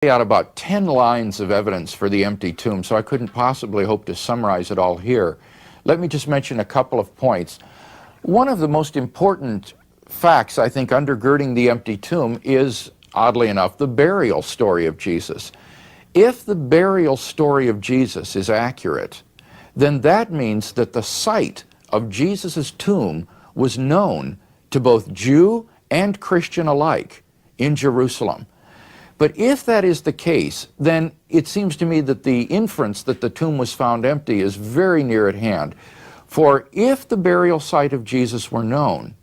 out about 10 lines of evidence for the empty tomb, so I couldn't possibly hope to summarize it all here. Let me just mention a couple of points. One of the most important facts, I think, undergirding the empty tomb is, oddly enough, the burial story of Jesus. If the burial story of Jesus is accurate, then that means that the site of Jesus' tomb was known to both Jew and Christian alike in Jerusalem. But if that is the case, then it seems to me that the inference that the tomb was found empty is very near at hand. For if the burial site of Jesus were known,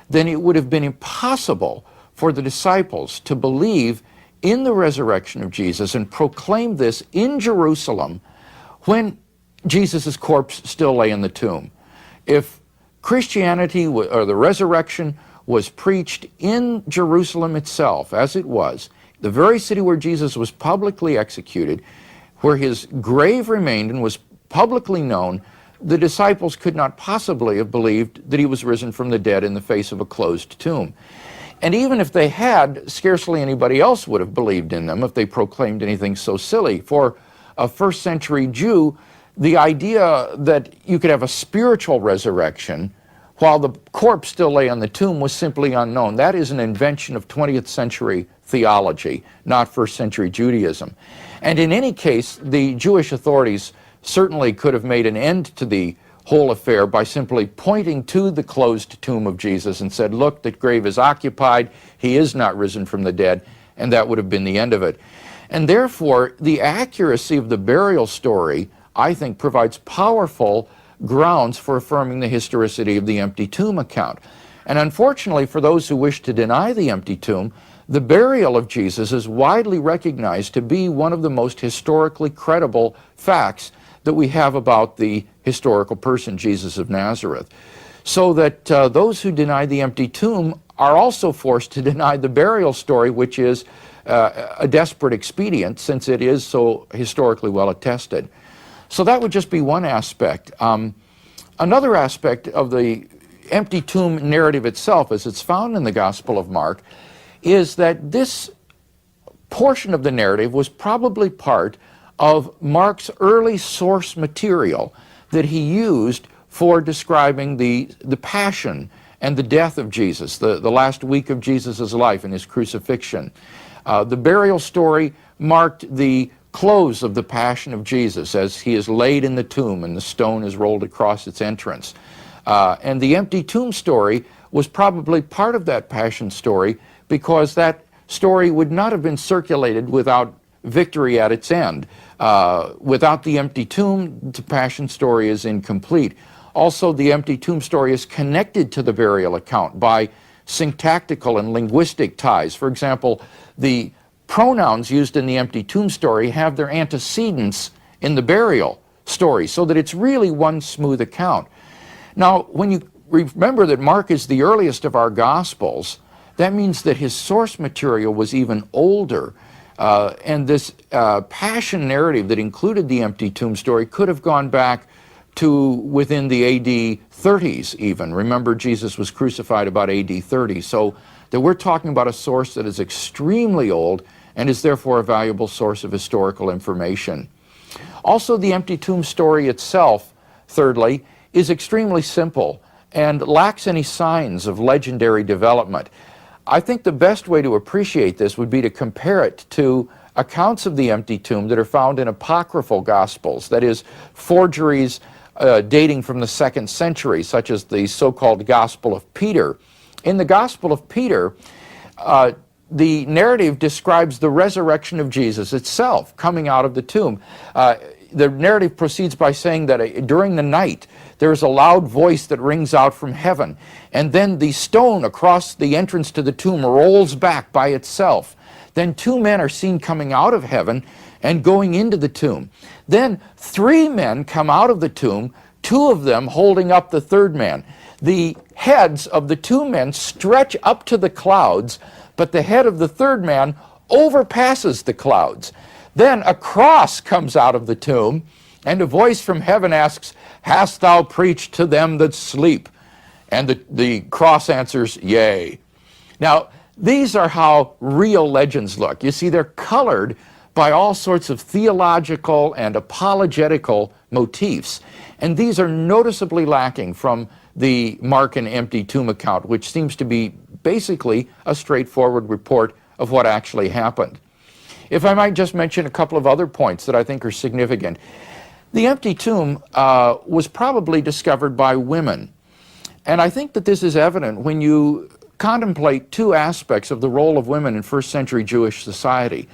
then it would have been impossible for the disciples to believe in the resurrection of Jesus and proclaim this in Jerusalem when Jesus' corpse still lay in the tomb. If Christianity or the resurrection was preached in Jerusalem itself, as it was, the very city where Jesus was publicly executed, where his grave remained and was publicly known, the disciples could not possibly have believed that he was risen from the dead in the face of a closed tomb. And even if they had, scarcely anybody else would have believed in them if they proclaimed anything so silly. For a first century Jew, the idea that you could have a spiritual resurrection while the corpse still lay on the tomb was simply unknown. That is an invention of 20th century theology, not first century Judaism. And in any case, the Jewish authorities certainly could have made an end to the whole affair by simply pointing to the closed tomb of Jesus and said, look, that grave is occupied, he is not risen from the dead, and that would have been the end of it. And therefore, the accuracy of the burial story, I think, provides powerful grounds for affirming the historicity of the empty tomb account. And unfortunately, for those who wish to deny the empty tomb, the burial of Jesus is widely recognized to be one of the most historically credible facts that we have about the historical person, Jesus of Nazareth. So that those who deny the empty tomb are also forced to deny the burial story, which is a desperate expedient since it is so historically well attested. So that would just be one aspect. Another aspect of the empty tomb narrative itself, as it's found in the Gospel of Mark, is that this portion of the narrative was probably part of Mark's early source material that he used for describing the passion and the death of Jesus, the last week of Jesus' life and his crucifixion. The burial story marked the close of the passion of Jesus as he is laid in the tomb and the stone is rolled across its entrance. And the empty tomb story was probably part of that passion story because that story would not have been circulated without victory at its end. Without the empty tomb, the passion story is incomplete. Also, the empty tomb story is connected to the burial account by syntactical and linguistic ties. For example, the pronouns used in the empty tomb story have their antecedents in the burial story, so that it's really one smooth account. Now, when you remember that Mark is the earliest of our Gospels, that means that his source material was even older. And this passion narrative that included the empty tomb story could have gone back to within the AD 30s even. Remember, Jesus was crucified about AD 30. So that we're talking about a source that is extremely old and is therefore a valuable source of historical information. Also, the empty tomb story itself, thirdly, is extremely simple and lacks any signs of legendary development. I think the best way to appreciate this would be to compare it to accounts of the empty tomb that are found in apocryphal Gospels, that is, forgeries dating from the 2nd century, such as the so-called Gospel of Peter. In the Gospel of Peter, the narrative describes the resurrection of Jesus itself coming out of the tomb. The narrative proceeds by saying that during the night there is a loud voice that rings out from heaven, and then the stone across the entrance to the tomb rolls back by itself. Then 2 men are seen coming out of heaven and going into the tomb. Then 3 men come out of the tomb, 2 of them holding up the 3rd man. The heads of the 2 men stretch up to the clouds, but the head of the 3rd man overpasses the clouds. Then a cross comes out of the tomb, and a voice from heaven asks, "Hast thou preached to them that sleep?" And the cross answers, "Yea." Now, These are how real legends look. You see, they're colored by all sorts of theological and apologetical motifs. And these are noticeably lacking from the Mark and empty tomb account, which seems to be basically a straightforward report of what actually happened. If I might just mention a couple of other points that I think are significant. The empty tomb was probably discovered by women. And I think that this is evident when you contemplate two aspects of the role of women in first century Jewish society.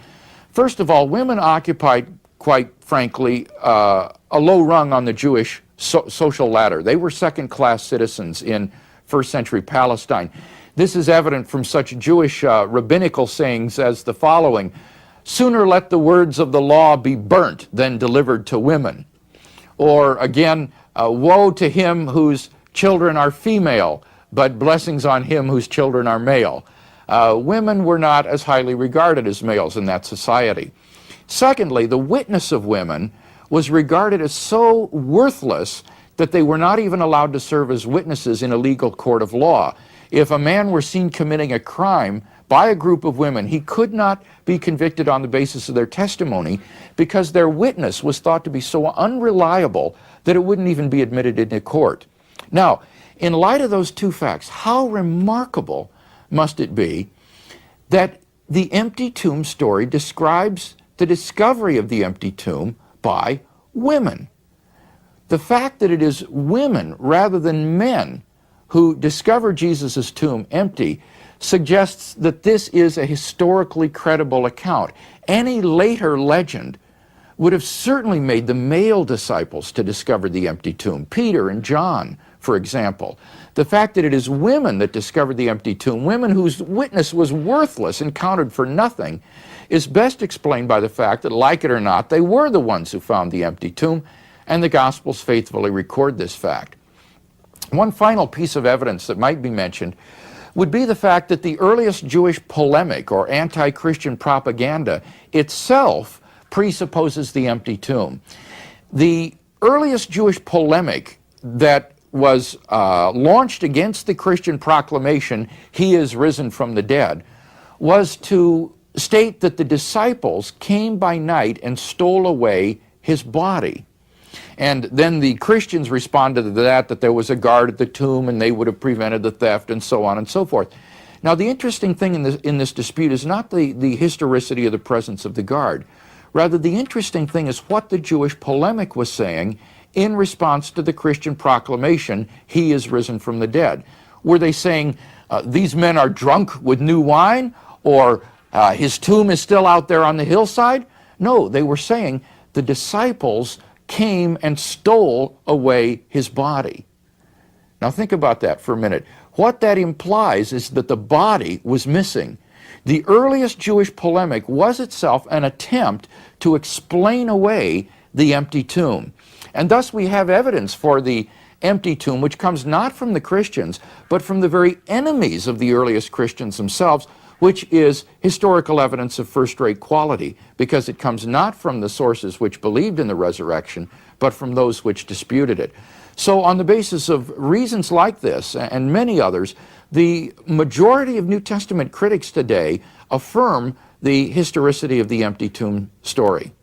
First of all, women occupied, quite frankly, a low rung on the Jewish social ladder. They were second-class citizens in first century Palestine. This is evident from such Jewish rabbinical sayings as the following: "Sooner let the words of the law be burnt than delivered to women." Or again, "Woe to him whose children are female, but blessings on him whose children are male." Women were not as highly regarded as males in that society. Secondly, the witness of women was regarded as so worthless that they were not even allowed to serve as witnesses in a legal court of law. If a man were seen committing a crime by a group of women, he could not be convicted on the basis of their testimony because their witness was thought to be so unreliable that it wouldn't even be admitted into court. Now, in light of those two facts, how remarkable must it be that the empty tomb story describes the discovery of the empty tomb by women? The fact that it is women rather than men who discover Jesus' tomb empty suggests that this is a historically credible account. Any later legend would have certainly made the male disciples to discover the empty tomb, Peter and John, for example. The fact that it is women that discovered the empty tomb, women whose witness was worthless and counted for nothing, is best explained by the fact that, like it or not, they were the ones who found the empty tomb, and the Gospels faithfully record this fact. One final piece of evidence that might be mentioned would be the fact that the earliest Jewish polemic or anti-Christian propaganda itself presupposes the empty tomb. The earliest Jewish polemic that was launched against the Christian proclamation, "He is risen from the dead," was to state that the disciples came by night and stole away his body. And then the Christians responded to that there was a guard at the tomb and they would have prevented the theft and so on and so forth. Now, the interesting thing in this dispute is not the historicity of the presence of the guard. Rather, the interesting thing is what the Jewish polemic was saying in response to the Christian proclamation, "He is risen from the dead." Were they saying, these men are drunk with new wine, or his tomb is still out there on the hillside? No, they were saying the disciples came and stole away his body. Now think about that for a minute. What that implies is that the body was missing. The earliest Jewish polemic was itself an attempt to explain away the empty tomb. And thus we have evidence for the empty tomb, which comes not from the Christians, but from the very enemies of the earliest Christians themselves, which is historical evidence of first-rate quality, because it comes not from the sources which believed in the resurrection, but from those which disputed it. So on the basis of reasons like this, and many others, the majority of New Testament critics today affirm the historicity of the empty tomb story.